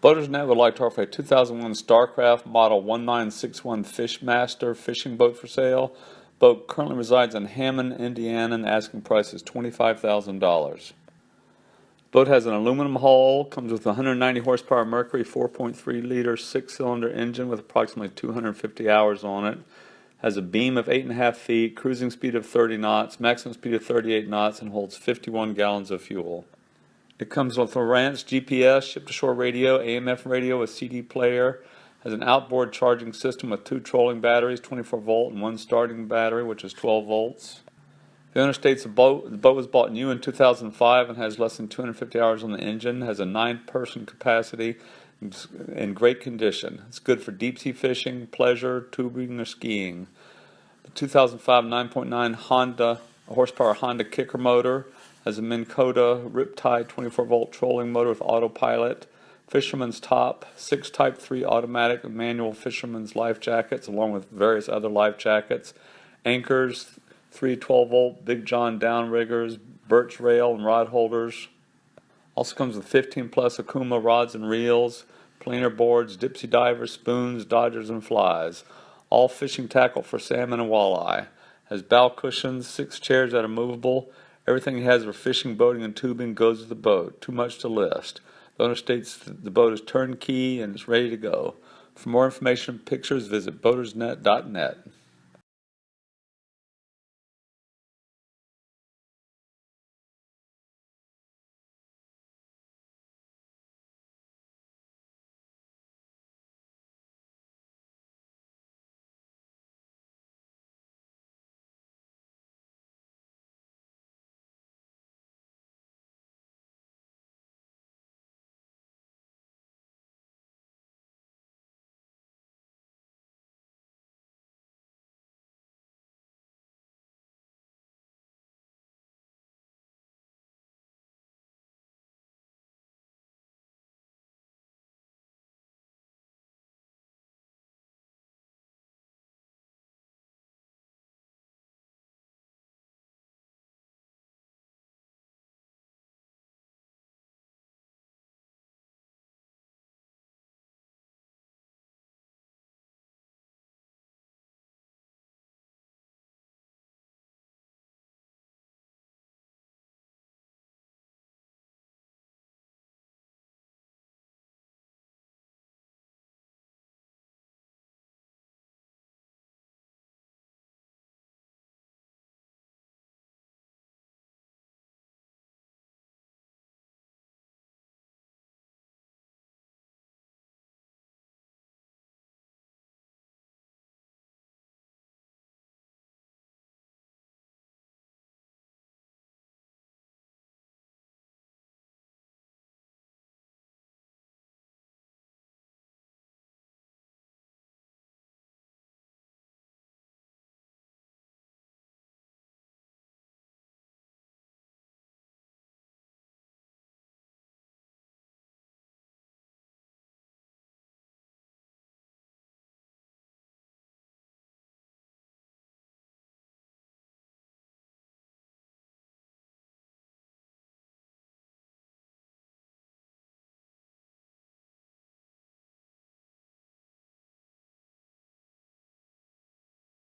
BoatersNet would like to offer a 2001 Starcraft Model 1961 Fishmaster fishing boat for sale. Boat currently resides in Hammond, Indiana, and asking price is $25,000. Boat has an aluminum hull, comes with a 190 horsepower Mercury 4.3 liter 6-cylinder engine with approximately 250 hours on it. Has a beam of 8.5 feet, cruising speed of 30 knots, maximum speed of 38 knots, and holds 51 gallons of fuel. It comes with a Lowrance GPS, ship-to-shore radio, AM/FM radio with CD player. Has an outboard charging system with 2 trolling batteries, 24 volt, and 1 starting battery, which is 12 volts. The owner states the boat was bought new in 2005 and has less than 250 hours on the engine. Has a 9-person capacity, in great condition. It's good for deep-sea fishing, pleasure, tubing, or skiing. The 2005 9.9 Honda horsepower Honda kicker motor. Has a Minn Kota Riptide 24-volt trolling motor with autopilot. Fisherman's top, 6 Type 3 automatic and manual fisherman's life jackets, along with various other life jackets. Anchors, 3 12-volt Big John downriggers, birch rail and rod holders. Also comes with 15 plus Okuma rods and reels, planer boards, dipsy divers, spoons, dodgers, and flies. All fishing tackle for salmon and walleye. Has bow cushions, 6 chairs that are movable. Everything he has for fishing, boating, and tubing goes with the boat. Too much to list. The owner states the boat is turnkey and is ready to go. For more information and pictures, visit boatersnet.net.